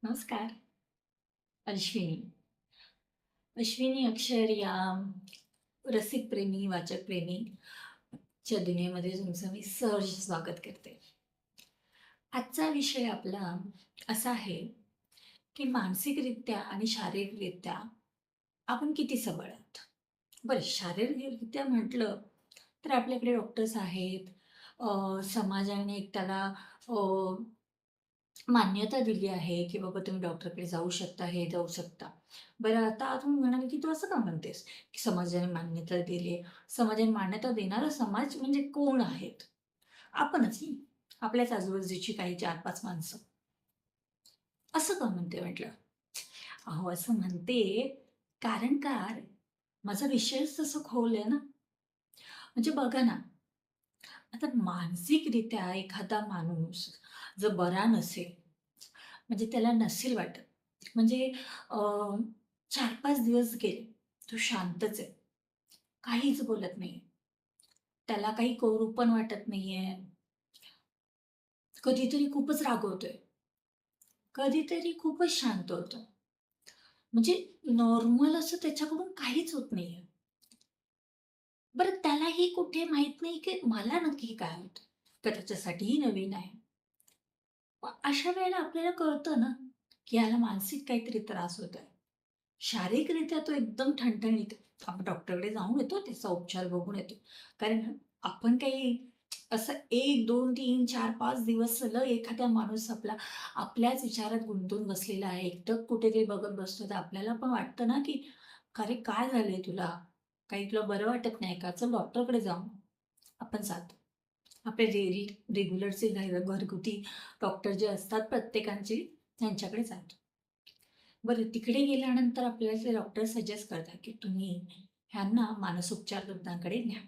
नमस्कार. अश्विनी. अश्विनी अक्षर या रसिकप्रेमी, वाचकप्रेमीच्या दुनियेमध्ये तुमचं मी सहर्ष स्वागत करते. आजचा विषय आपला असा आहे, की मानसिकरित्या आणि शारीरिकरित्या आपण किती सबळ आहोत. बरं, शारीरिकरित्या म्हटलं तर आपल्याकडे डॉक्टर्स आहेत. समाजाने एक त्याला अ, मान्यता दिली आहे, की बाबा तुम्ही डॉक्टरकडे जाऊ शकता, हे जाऊ शकता. बरं, आता तुम्ही म्हणाले, की "तू असं का म्हणतेस, की समाजाने मान्यता दिली आहे?" समाजाने मान्यता देणारा समाज म्हणजे कोण आहेत? आपणच की आपल्याच आजूबाजूची काही 4-5 माणसं. असं का म्हणते म्हटलं? अहो, असं म्हणते कारण काय, माझा विषयच तसा खोल आहे ना. म्हणजे बघा ना, आता मानसिकरित्या एखादा माणूस जर बरा नसेल, म्हणजे त्याला नसेल वाटत. म्हणजे अ, 4-5 दिवस गेले, तो शांतच आहे. काहीच बोलत नाहीये. त्याला काही करू पण वाटत नाहीये. कधीतरी खूपच रागवतोय, कधीतरी खूपच शांत होतो. म्हणजे नॉर्मल असं त्याच्याकडून काहीच होत नाहीये. बरं, त्यालाही कुठे माहीत नाही, की मला नक्की काय होतं? तर त्याच्यासाठीही नवीन आहे. मग अशा वेळेला आपल्याला कळतं ना, की याला मानसिक काहीतरी त्रास होतोय. शारीरिकरित्या तो एकदम ठणठणीत आहे. आपण डॉक्टरकडे जाऊन येतो, त्याचा उपचार बघून येतो. कारण आपण काही असं 1, 2, 3, 4, 5 दिवस सलग एखादा माणूस आपल्याच विचारात गुंतून बसलेला आहे. एकटक कुठेतरी बघत बसतो, तर आपल्याला पण वाटतं ना, की "अरे, काय झालंय तुला? काही तुला बरं वाटत नाही का? चल डॉक्टरकडे जाऊ." आपण जातो. आपले रेग्युलरचे घरगुती डॉक्टर जे असतात प्रत्येकाचे, त्यांच्याकडे जातो. बरं, तिकडे गेल्यानंतर आपल्याला ते डॉक्टर सजेस्ट करतात, की तुम्ही ह्यांना मानसोपचार तज्ञाकडे न्या.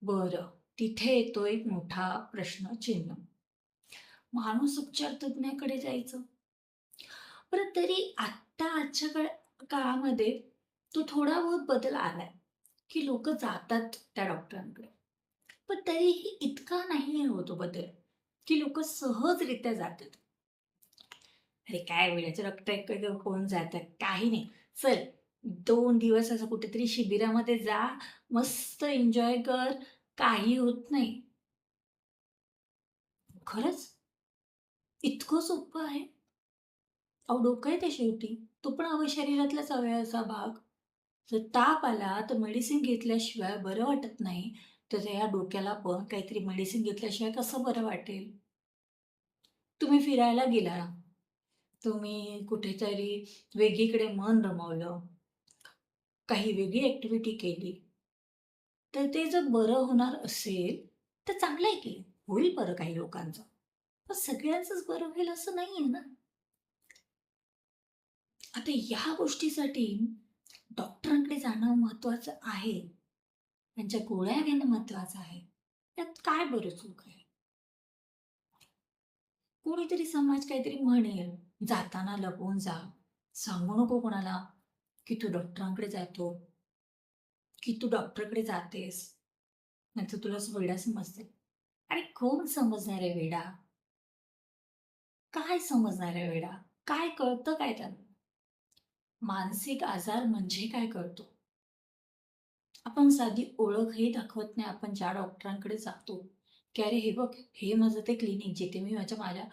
बरं, तिथे येतो एक मोठा प्रश्नचिन्ह. मानसोपचार तज्ञाकडे जायचं. बरं, तरी आजच्या काळामध्ये तो थोडा बहुत बदल आलाय, की लोकं जातात त्या डॉक्टरांकडे. पण तरीही इतका नाही होतो तो बदल, की लोकं सहजरित्या जातात. अरे काय वेड्याच्या रक्ताकडे कोण जातं? काही नाही. चल 2 दिवस असं कुठेतरी शिबिरामध्ये जा, मस्त एन्जॉय कर, काही होत नाही. खरंच इतकं सोपं आहे? अहो, डोकं आहे ते शेवटी. तो पण शरीरातलाच अवयवाचा भाग. जर ताप आला तर मेडिसिन घेतल्याशिवाय बरं वाटत नाही, तर या डोक्याला पण काहीतरी मेडिसिन घेतल्याशिवाय कसं बरं वाटेल? तुम्ही फिरायला गेला, तुम्ही कुठेतरी वेगळीकडे मन रमवलं, काही वेगळी ॲक्टिव्हिटी केली, तर ते जर बरं होणार असेल, तर चांगलं आहे की. होईल बरं काही लोकांचं. पण सगळ्यांचंच बरं होईल असं नाहीये ना. आता ह्या गोष्टीसाठी डॉक्टरांकडे जाणं महत्त्वाचं आहे. त्यांच्या गोळ्या घेणं महत्त्वाचं आहे. त्यात काय बरं चूक आहे? कोणीतरी समाज काहीतरी म्हणेल, "जाताना लपवून जा. सांगू नको कोणाला, की तू डॉक्टरांकडे जातो, की तू डॉक्टरकडे जातेस. नाहीतर तुला वेडा समजतील." अरे कोण समजणार आहे वेडा? काय समजणार आहे वेडा? काय कळतं काय त्यांना? मानसिक आजार म्हणजे काय कळतो? आपण साधी ओळखही दाखवत नाही. आपण ज्या डॉक्टरांकडे जातो, की "अरे हे बघ, हे माझं ते क्लिनिक जिथे मी माझ्या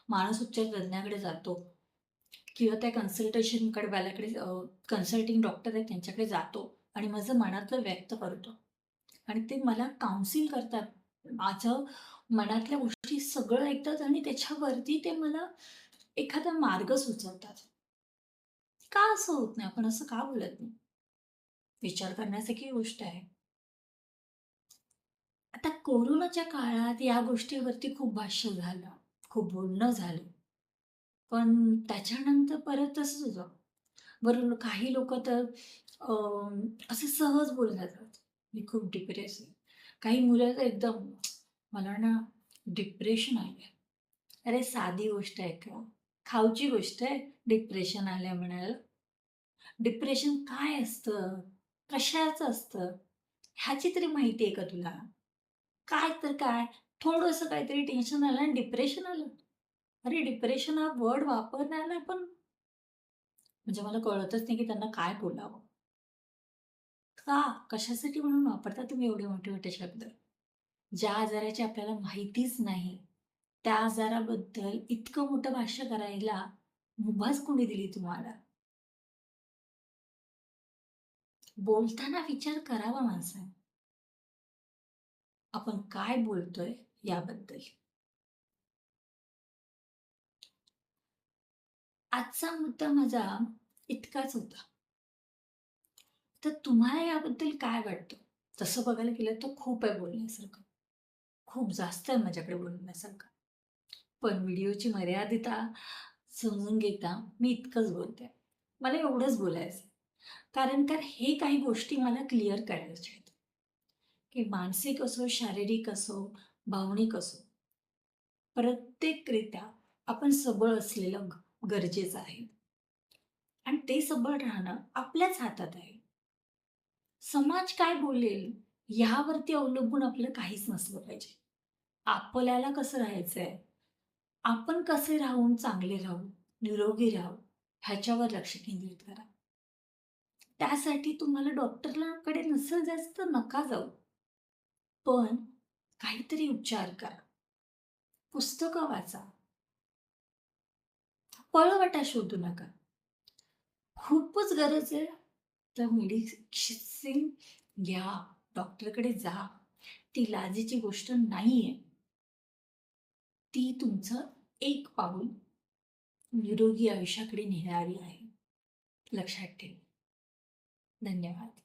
मानसोपचार तज्ञाकडे जातो किंवा त्या कन्सल्टेशनकडे वाल्याकडे कन्सल्टिंग डॉक्टर आहेत त्यांच्याकडे जातो आणि माझं मनातलं व्यक्त करतो आणि ते मला काउन्सिल करतात. माझं मनातल्या गोष्टी सगळं ऐकतात आणि त्याच्यावरती ते मला एखादा मार्ग सुचवतात." का असं होत नाही? आपण असं का बोलत नाही? विचार करण्यासारखी गोष्ट आहे. आता कोरोनाच्या काळात या गोष्टीवरती खूप भाष्य झालं, खूप बोलणं झालं. पण त्याच्यानंतर परत तसंच होतं. बरं, काही लोकं तर अ, असे सहज बोलून जातात, "मी खूप डिप्रेस आहे." काही मुलं तर एकदम, "मला ना डिप्रेशन आलंय." अरे साधी गोष्ट आहे का? खाऊची गोष्ट आहे डिप्रेशन आलंय म्हणायला. डिप्रेशन काय असतं? कशाचं असतं? ह्याची तरी माहिती आहे का तुला? काय तर काय, थोडंसं काहीतरी टेन्शन आलं आणि डिप्रेशन आलं. अरे, डिप्रेशन हा वर्ड वापरण्याला पण म्हणजे मला कळतच नाही की त्यांना काय बोलावं? का? कशासाठी म्हणून वापरता तुम्ही एवढे मोठे-मोठे शब्द? ज्या आजाराची आपल्याला माहितीच नाही, त्या आजाराबद्दल इतकं मोठं भाष्य करायला मुभाच कोणी दिली तुम्हाला? बोलताना विचार करावा माणसाने. आपण काय बोलतोय याबद्दल. आजचा मुद्दा माझा इतकाच होता. तर तुम्हाला याबद्दल काय वाटतं? तसं बघायला गेलं तर खूप आहे बोलण्यासारखं. खूप जास्त आहे माझ्याकडे बोलण्यासारखं. पण व्हिडिओची मर्यादिता समजून घेता मी इतकंच बोलते. मला एवढंच बोलायचं आहे. कारण का हे काही गोष्टी मला क्लिअर करायच्या आहेत, की मानसिक असो, शारीरिक असो, भावनिक असो, प्रत्येकरित्या आपण सबळ असलेलं गरजेचं आहे आणि ते सबळ राहणं आपल्याच हातात आहे. समाज काय बोलेल ह्यावरती अवलंबून आपलं काहीच नसलं पाहिजे. आपल्याला कसं राहायचंय, आपण कसे राहून चांगले राहू, निरोगी राहू, ह्याच्यावर लक्ष केंद्रित करा. त्यासाठी तुम्हाला डॉक्टरकडे नसेल जायचं तर नका जाऊ. पण काहीतरी उपचार करा. पुस्तकं वाचा. पळवाटा शोधू नका. खूपच गरज आहे तर मेडिसिन घ्या. डॉक्टरकडे जा. ती लाजेची गोष्ट नाहीये. ती तुमचं एक पाऊल निरोगी आयुष्याकडे नेणारी आहे. लक्षात ठेवा. धन्यवाद.